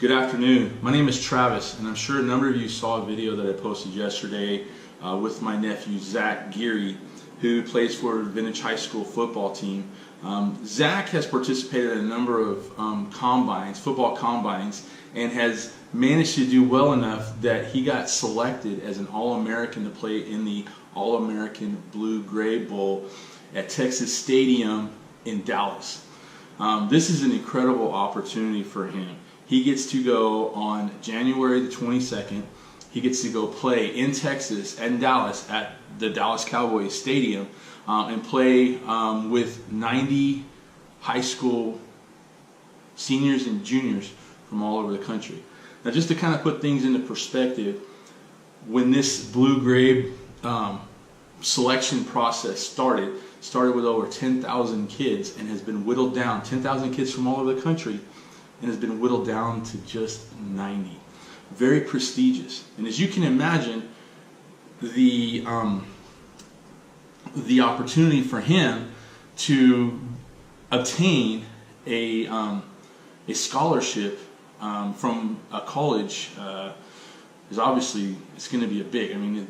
Good afternoon. My name is Travis, and I'm sure a number of you saw a video that I posted yesterday with my nephew Zach Geary, who plays for the Vintage High School football team. Zach has participated in a number of football combines, and has managed to do well enough that he got selected as an All-American to play in the All-American Blue-Gray Bowl at Texas Stadium in Dallas. This is an incredible opportunity for him. He gets to go on January the 22nd. He gets to go play in Texas and Dallas at the Dallas Cowboys Stadium and play with 90 high school seniors and juniors from all over the country. Now, just to kind of put things into perspective, when this blue-gray selection process started with over 10,000 kids and has been whittled down, 10,000 kids from all over the country, and has been whittled down to just 90. Very prestigious. And as you can imagine, the opportunity for him to obtain a scholarship from a college is obviously, it's going to be a big. I mean,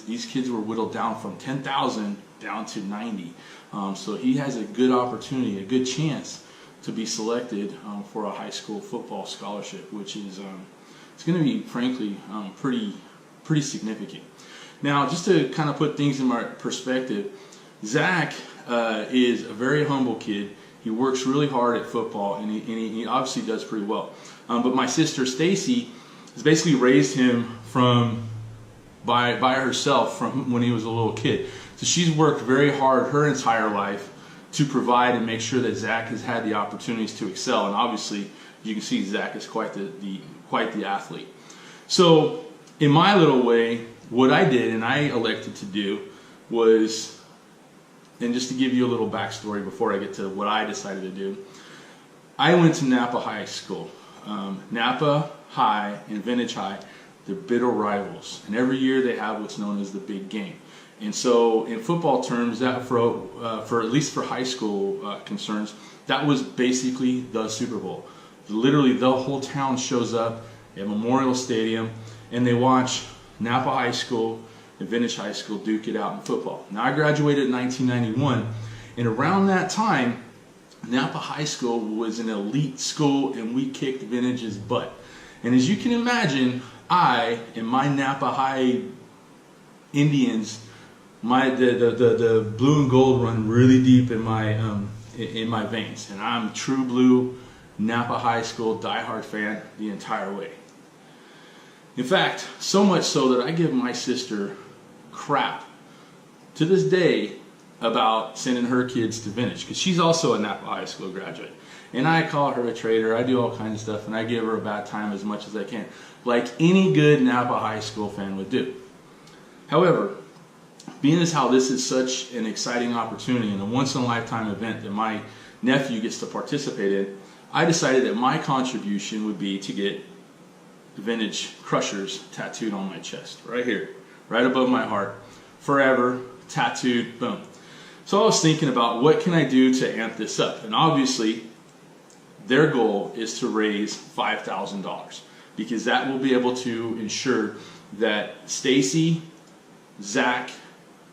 these kids were whittled down from 10,000 down to 90. So he has a good opportunity, a good chance to be selected for a high school football scholarship, which is it's going to be, frankly, pretty significant. Now, just to kind of put things in my perspective, Zach is a very humble kid. He works really hard at football, and he obviously does pretty well. But my sister Stacy has basically raised him by herself from when he was a little kid. So she's worked very hard her entire life to provide and make sure that Zach has had the opportunities to excel. And obviously, you can see Zach is quite the athlete. So in my little way, what I did and I elected to do was, and just to give you a little backstory before I get to what I decided to do, I went to Napa High School. Napa High and Vintage High, they're bitter rivals. And every year they have what's known as the big game. And so in football terms, that for at least for high school concerns, that was basically the Super Bowl. Literally the whole town shows up at Memorial Stadium and they watch Napa High School and Vintage High School duke it out in football. Now, I graduated in 1991, and around that time, Napa High School was an elite school and we kicked Vintage's butt. And as you can imagine, I and my Napa High Indians, the blue and gold run really deep in my veins, and I'm true blue Napa High School diehard fan the entire way. In fact, so much so that I give my sister crap to this day about sending her kids to Vintage, because she's also a Napa High School graduate. And I call her a traitor, I do all kinds of stuff, and I give her a bad time as much as I can, like any good Napa High School fan would do. However, being as how this is such an exciting opportunity and a once-in-a-lifetime event that my nephew gets to participate in, I decided that my contribution would be to get Vintage Crushers tattooed on my chest, right here, right above my heart, forever, tattooed, boom. So I was thinking about what can I do to amp this up, and obviously their goal is to raise $5,000, because that will be able to ensure that Stacy, Zach,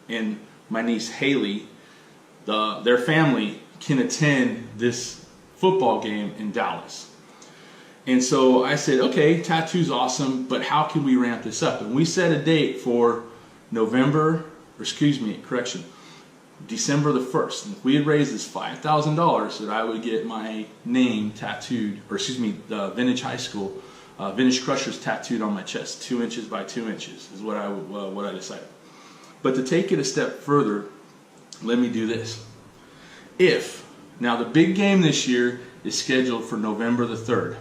and my niece Haley, their family, can attend this football game in Dallas. And so I said, okay, tattoo's awesome, but how can we ramp this up? And we set a date for December the 1st. And if we had raised this $5,000, that I would get my name tattooed, the Vintage High School, Vintage Crushers tattooed on my chest, 2 inches by 2 inches is what I decided. But to take it a step further, let me do this. Now the big game this year is scheduled for November the 3rd.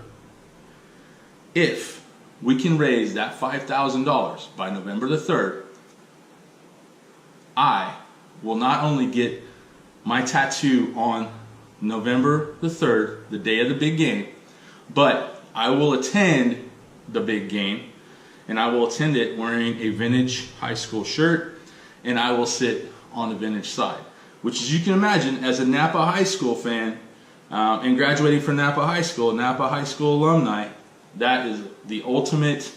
If we can raise that $5,000 by November the 3rd, I will not only get my tattoo on November the 3rd, the day of the big game, but I will attend the big game, and I will attend it wearing a Vintage High School shirt, and I will sit on the Vintage side. Which, as you can imagine, as a Napa High School fan, and graduating from Napa High School, Napa High School alumni. That is the ultimate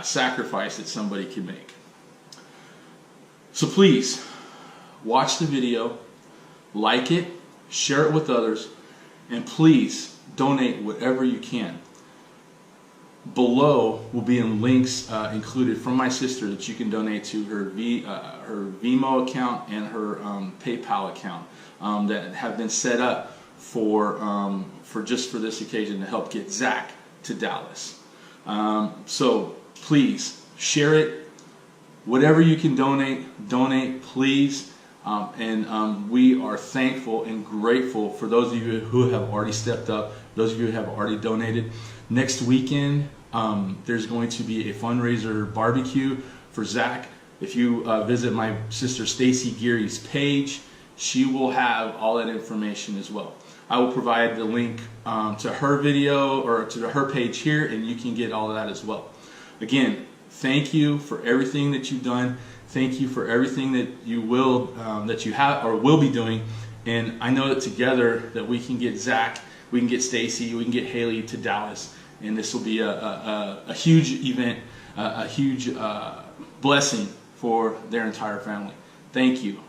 sacrifice that somebody can make. So please, watch the video, like it, share it with others, and please donate whatever you can. Below will be in links included from my sister that you can donate to her Venmo account and her PayPal account that have been set up for just for this occasion to help get Zach to Dallas. So please share it. Whatever you can donate, please. And we are thankful and grateful for those of you who have already stepped up, those of you who have already donated. Next weekend, there's going to be a fundraiser barbecue for Zach. If you visit my sister Stacy Geary's page, she will have all that information as well. I will provide the link to her video or to her page here, and you can get all of that as well. Again, thank you for everything that you've done. Thank you for everything that you will, that you have or will be doing. And I know that together that we can get Zach, we can get Stacy, we can get Haley to Dallas, and this will be a huge event, a huge blessing for their entire family. Thank you.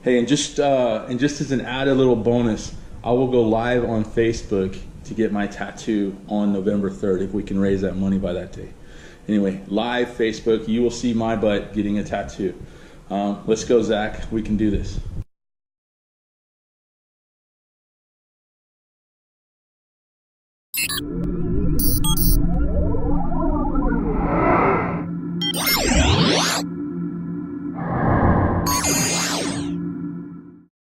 Hey, and just as an added little bonus, I will go live on Facebook to get my tattoo on November 3rd if we can raise that money by that day. Anyway, live Facebook, you will see my butt getting a tattoo. Let's go, Zach. We can do this.